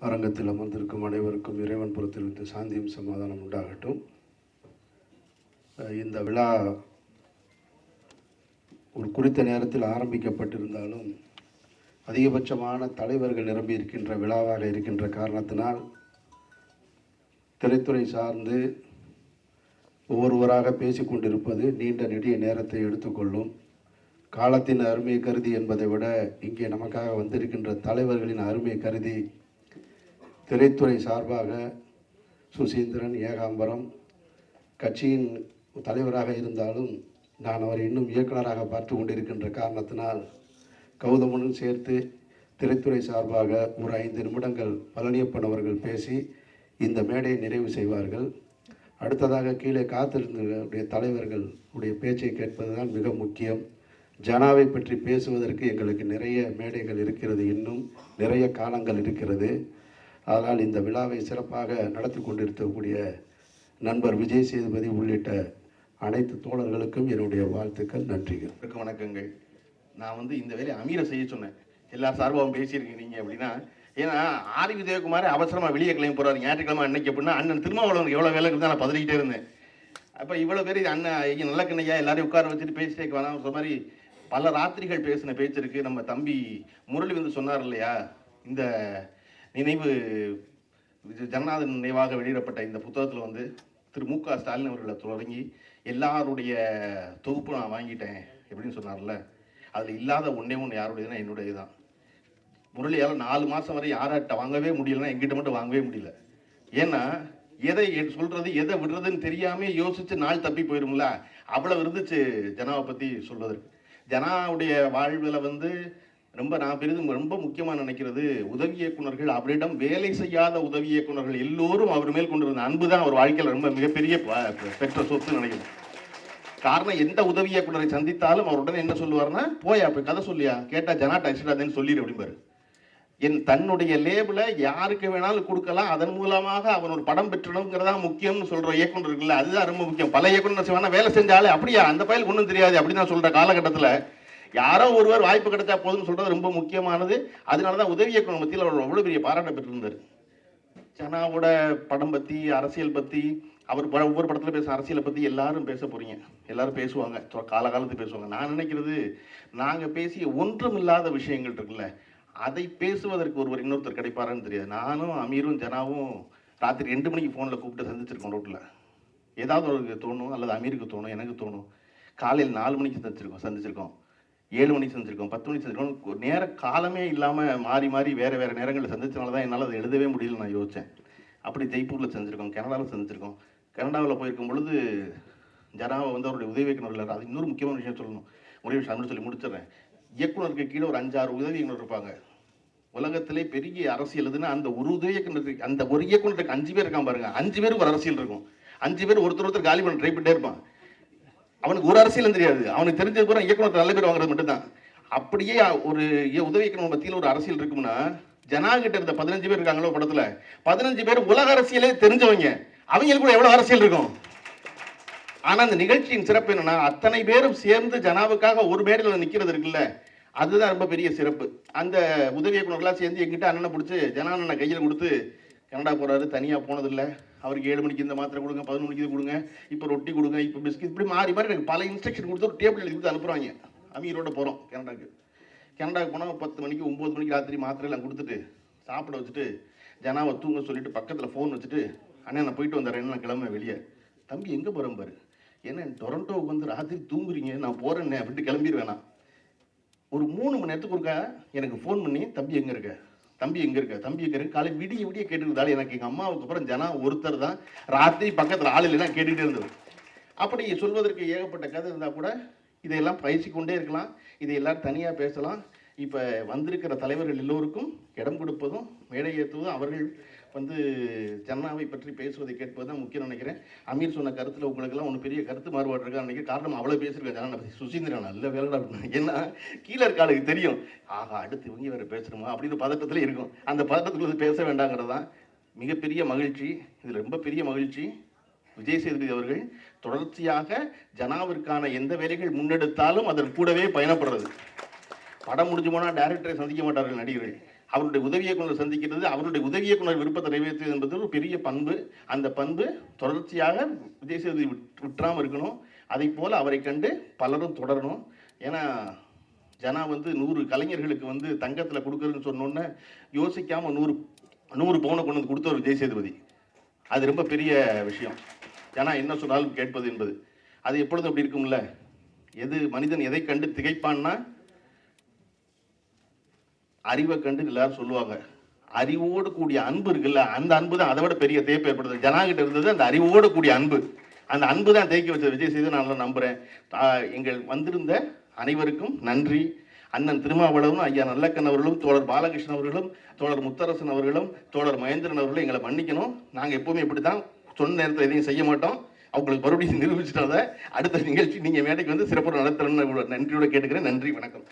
அரங்கத்தில் அமர்ந்திருக்கும் அனைவருக்கும் இறைவன் புறத்திலிருந்து சாந்தியும் சமாதானம் உண்டாகட்டும். இந்த விழா ஒரு குறித்த நேரத்தில் ஆரம்பிக்கப்பட்டிருந்தாலும் அதிகபட்சமான தலைவர்கள் நிரம்பி இருக்கின்ற விழாவாக இருக்கின்ற காரணத்தினால் திரைத்துறை சார்ந்து ஒவ்வொருவராக பேசிக்கொண்டிருப்பது நீண்ட நெடிய நேரத்தை எடுத்துக்கொள்ளும். காலத்தின் அருமை கருதி என்பதை விட இங்கே நமக்காக வந்திருக்கின்ற தலைவர்களின் அருமை கருதி திரைத்துறை சார்பாக சுசீந்திரன், ஏகாம்பரம் கட்சியின் தலைவராக இருந்தாலும் நான் அவரை இன்னும் இயக்குநராக பார்த்து கொண்டிருக்கின்ற காரணத்தினால் கௌதமுடன் சேர்த்து திரைத்துறை சார்பாக ஒரு 5 நிமிடங்கள் பழனியப்பன் அவர்கள் பேசி இந்த மேடையை நிறைவு செய்வார்கள். அடுத்ததாக கீழே காத்திருந்த தலைவர்கள் உடைய பேச்சை கேட்பதுதான் மிக முக்கியம். ஜனாவை பற்றி பேசுவதற்கு எங்களுக்கு நிறைய மேடைகள் இருக்கிறது, இன்னும் நிறைய காலங்கள் இருக்கிறது. அதனால் இந்த விழாவை சிறப்பாக நடத்தி கொண்டிருக்கக்கூடிய நண்பர் விஜய் சேதுபதி உள்ளிட்ட அனைத்து தோழர்களுக்கும் என்னுடைய வாழ்த்துக்கள், நன்றிகள். வணக்கங்கள். நான் இந்த வேலையை அமீரை செய்ய சொன்னேன். எல்லாரும் சார்பாகவும் பேசியிருக்கீங்க அப்படின்னா, ஏன்னா ஆர் விஜயகுமார் அவசரமாக வெளியே கிளம்பி போகிறாரு ஞாயிற்றுக்கிழமை அன்னைக்கு அப்படின்னா அண்ணன் திருமாவளவனுக்கு எவ்வளோ வேலை இருந்தால் நான் பதறிக்கிட்டே இருந்தேன். அப்போ இவ்வளோ பேர் அண்ணன் ஐயா நல்ல கண்ணையா எல்லாரையும் உட்கார வச்சுட்டு பேசிட்டே வேணாம் சொன்ன மாதிரி பல ராத்திரிகள் பேசின பேச்சு இருக்குது. நம்ம தம்பி முரளி சொன்னார் இல்லையா, இந்த நினைவு ஜனநாதன் நினைவாக வெளியிடப்பட்ட இந்த புத்தகத்தில் திரு மு க ஸ்டாலின் அவர்களை தொடங்கி எல்லாருடைய தொகுப்பு நான் வாங்கிட்டேன் எப்படின்னு சொன்னார்ல, அதில் இல்லாத ஒன்றே ஒன்று யாருடையதுன்னா என்னுடைய தான். முரளியால் 4 மாதம் வரை யார்கிட்ட வாங்கவே முடியலன்னா எங்கிட்ட மட்டும் வாங்கவே முடியல. ஏன்னா எதை சொல்கிறது எதை விடுறதுன்னு தெரியாமல் யோசித்து நாள் தப்பி போயிடும்ல, அவ்வளோ இருந்துச்சு ஜனாவை பற்றி சொல்வதற்கு. ஜனாவுடைய வாழ்வில் நான் ரொம்ப முக்கியமாக நினைக்கிறது உதவி இயக்குநர்கள், அவரிடம் வேலை செய்யாத உதவி இயக்குநர்கள் எல்லோரும் அவர் மேல் கொண்டு வந்த அன்பு தான் அவர் வாழ்க்கையில் ரொம்ப மிகப்பெரிய பெற்ற சொத்து நினைக்கிறேன். காரணம், எந்த உதவி இயக்குநரை சந்தித்தாலும் அவருடன் என்ன சொல்லுவார்னா, போயா போய் கதை சொல்லியா கேட்டால் ஜனா டச்சிடாதேன்னு சொல்லிடு அப்படிம்பாரு. தன்னுடைய லேபிளை யாருக்கு வேணாலும் கொடுக்கலாம், அதன் மூலமாக அவன் ஒரு படம் பெற்றணுங்கிறதா முக்கியம்னு சொல்ற இயக்குனர் இருக்குல்ல, அதுதான் ரொம்ப முக்கியம். பல இயக்குனர் செய்வானா வேலை செஞ்சாலே அப்படியா அந்த பயிலுக்கு ஒன்றும் தெரியாது அப்படின்னு சொல்ற காலகட்டத்தில் யாரோ ஒருவர் வாய்ப்பு கிடைச்சா போதும்னு சொல்றது ரொம்ப முக்கியமானது. அதனாலதான் உதவி இயக்குனர் மத்தியில் அவர் அவ்வளவு பெரிய பாராட்ட பெற்றிருந்தார். ஜனாவோட படம் பத்தி, அரசியல் பத்தி, அவர் ஒவ்வொரு படத்துல பேச அரசியலை பத்தி எல்லாரும் பேச போறீங்க, எல்லாரும் பேசுவாங்க, காலகாலத்துக்கு பேசுவாங்க. நான் நினைக்கிறது, நாங்க பேசிய ஒன்றும் இல்லாத விஷயங்கள் இருக்குல்ல, அதை பேசுவதற்கு ஒருவர் இன்னொருத்தர் கிடைப்பாருன்னு தெரியாது. நானும் அமீரும் ஜனாவும் ராத்திரி 2 மணிக்கு ஃபோனில் கூப்பிட்டு சந்திச்சிருக்கோம் ரோட்டில். ஏதாவது ஒரு தோணும், அல்லது அமீருக்கு தோணும், எனக்கு தோணும். காலையில் 4 மணிக்கு சந்திச்சிருக்கோம், 7 மணிக்கு சந்திச்சிருக்கோம், 10 மணிக்கு சந்திச்சிருக்கோம். நேர காலமே இல்லாமல் மாறி மாறி வேறு வேறு நேரங்களில் சந்திச்சனால தான் என்னால் அதை எழுதவே முடியல நான் யோசித்தேன். அப்படி ஜெய்ப்பூரில் சந்திச்சிருக்கோம், கனடாவில் சந்திச்சிருக்கோம். கனடாவில் போயிருக்கும் பொழுது ஜனாவை அவருடைய உதவி இயக்குநர்கள், அது இன்னொரு முக்கியமான விஷயம் சொல்லணும், ஒரே விஷயம் அப்படின்னு சொல்லி முடிச்சிடுறேன். இயக்குநருக்கு கீழே ஒரு 5-6 உதவி இயக்குனர் இருப்பாங்க. உலகத்திலே பெரிய அரசியல் எதுன்னா அந்த ஒரு உதவி இயக்குநருக்கு, அந்த ஒரு இயக்குநருக்கு 5 பேர் இருக்கான் பாருங்க, 5 பேருக்கு ஒரு அரசியல் இருக்கும். 5 பேர் ஒருத்தர் காலி பண்ண ட்ரை பண்ணிட்டே இருப்பான். அவனுக்கு ஒரு அரசியலும் தெரியாது, அவனுக்கு தெரிஞ்சது கூட இயக்குனர் நல்ல பேர் வாங்குறது மட்டும்தான். அப்படியே ஒரு உதவி இயக்குனர் மத்தியில் ஒரு அரசியல் இருக்கும்னா, ஜனா கிட்ட இருந்த 15 பேர் இருக்காங்களோ படத்துல, 15 பேர் உலக அரசியலே தெரிஞ்சவங்க, அவங்களுக்கு கூட எவ்வளவு அரசியல் இருக்கும். ஆனா அந்த நிகழ்ச்சியின் சிறப்பு என்னன்னா, அத்தனை பேரும் சேர்ந்து ஜனாவுக்காக ஒரு மேடையில் நிக்கிறது இருக்குல்ல, அதுதான் ரொம்ப பெரிய சிறப்பு. அந்த உதவி இயக்குநர்களாக சேர்ந்து எங்கிட்ட அண்ணனை பிடிச்சி ஜனா அண்ணனை கையில் கொடுத்து, கனடா போறாரு, தனியாக போனதில்லை, அவருக்கு 7 மணிக்கு இந்த மாத்திரை கொடுங்க, 11 மணிக்கு கொடுங்க, இப்போ ரொட்டி கொடுங்க, இப்போ பிஸ்கட், இப்படி மாறி மாறி எனக்கு பல இன்ஸ்ட்ரக்ஷன் கொடுத்து ஒரு டேபிள் எழுதி கொடுத்து அனுப்புறாங்க. அமீரோட போகிறோம் கனடாவுக்கு போனால் 10 மணிக்கு 9 மணிக்கு ராத்திரி மாத்திரையெல்லாம் கொடுத்துட்டு சாப்பிட வச்சுட்டு ஜனாவை தூங்க சொல்லிட்டு பக்கத்தில் ஃபோன் வச்சுட்டு, அண்ணே நான் போயிட்டு வந்துடுறேன், நான் கிளம்ப வெளியே. தம்பி எங்கே போகிறேன் பாரு, ஏன்னா டொரண்டோவுக்கு ராத்திரி தூங்குறீங்க, நான் போகிறேன்னே அப்படின்ட்டு கிளம்பிடுவேண்ணா. ஒரு 3 மணி நேரத்துக்கு ஒருக்கா எனக்கு ஃபோன் பண்ணி, தம்பி எங்கே இருக்க, தம்பி எங்கே இருக்க, தம்பி எங்கே இருக்கு, காலை விடிய கேட்டுருந்தாலும் எனக்கு எங்கள் அம்மாவுக்கு அப்புறம் ஜனா ஒருத்தர் தான் ராத்திரி பக்கத்தில் ஆள் இல்லைன்னா கேட்டுகிட்டே இருந்தது. அப்படி சொல்வதற்கு ஏகப்பட்ட கதை இருந்தால் கூட இதையெல்லாம் பேசிக்கொண்டே இருக்கலாம், இதை எல்லாரும் தனியாக பேசலாம். இப்போ வந்திருக்கிற தலைவர்கள் எல்லோருக்கும் இடம் கொடுப்பதும் மேடை ஏற்றுவதும், அவர்கள் ஜனாவை பற்றி பேசுவதை கேட்பது தான் முக்கியம் நினைக்கிறேன். அமீர் சொன்ன கருத்தில் உங்களுக்கெல்லாம் ஒன்று பெரிய கருத்து மாறுபாடு இருக்கான்னு நினைக்கிறேன். காரணம் அவ்வளோ பேசியிருக்கேன் ஜனா பற்றி. சுசீந்திரன் நல்ல வேலைடா அப்படின்னு, ஏன்னா கீழே இருக்க ஆளுக்கு தெரியும், ஆகா அடுத்து இவங்க வேறு பேசணுமா அப்படின்னு பதட்டத்தில் இருக்கும். அந்த பதட்டத்தில் பேச வேண்டாங்கிறது தான் மிகப்பெரிய மகிழ்ச்சி. இதில் ரொம்ப பெரிய மகிழ்ச்சி, விஜய் சேதுபதி அவர்கள் தொடர்ச்சியாக ஜனாவிற்கான எந்த வேலைகள் முன்னெடுத்தாலும் அதன் கூடவே பயணப்படுறது. படம் முடிஞ்சு போனால் டைரக்டரை சந்திக்க மாட்டார்கள் நடிகர்கள், அவருடைய உதவி இயக்குனர் சந்திக்கிறது, அவருடைய உதவி இயக்குனர் விருப்பத்தை நிறைவேற்றுவது என்பது ஒரு பெரிய பண்பு. அந்த பண்பு தொடர்ச்சியாக விஜய் சேதுபதி விட்டுறாமல் இருக்கணும். அதை போல் அவரை கண்டு பலரும் தொடரணும். ஏன்னா ஜனா வந்து 100 கலைஞர்களுக்கு வந்து தங்கத்தில் கொடுக்குறதுன்னு சொன்னோன்னே யோசிக்காமல் 100 பவுனை கொண்டு வந்து கொடுத்தவர் விஜய் சேதுபதி. அது ரொம்ப பெரிய விஷயம். ஜனா என்ன சொன்னாலும் கேட்பது என்பது அது எப்பொழுதும் அப்படி இருக்கும்ல. மனிதன் எதை கண்டு திகைப்பான்னா அறிவை கண்டு எல்லாரும் சொல்லுவாங்க. அறிவோடு கூடிய அன்பு இருக்குல்ல, அந்த அன்பு தான் அதை விட பெரிய தேய்ப்பு ஏற்படுது. ஜனாகிட்ட இருந்தது அந்த அறிவோடு கூடிய அன்பு. அந்த அன்பு தான் தேக்கி வச்ச விஜய் சேது. நான் நம்புறேன். எங்கள் வந்திருந்த அனைவருக்கும் நன்றி. அண்ணன் திருமாவளவனும், ஐயா நல்லக்கன் அவர்களும், தோழர் பாலகிருஷ்ணன் அவர்களும், தோழர் முத்தரசன் அவர்களும், தோழர் மகேந்திரன் அவர்களும் எங்களை மன்னிக்கணும். நாங்கள் எப்பவுமே இப்படி தான் சொன்ன நேரத்தில் எதையும் செய்ய மாட்டோம். அவங்களுக்கு மறுபடியும் நிரூபிச்சிட்டதை அடுத்த நிகழ்ச்சி நீங்கள் மேடைக்கு வந்து சிறப்பாக நடத்தணும்னு நன்றியோட கேட்டுக்கிறேன். நன்றி, வணக்கம்.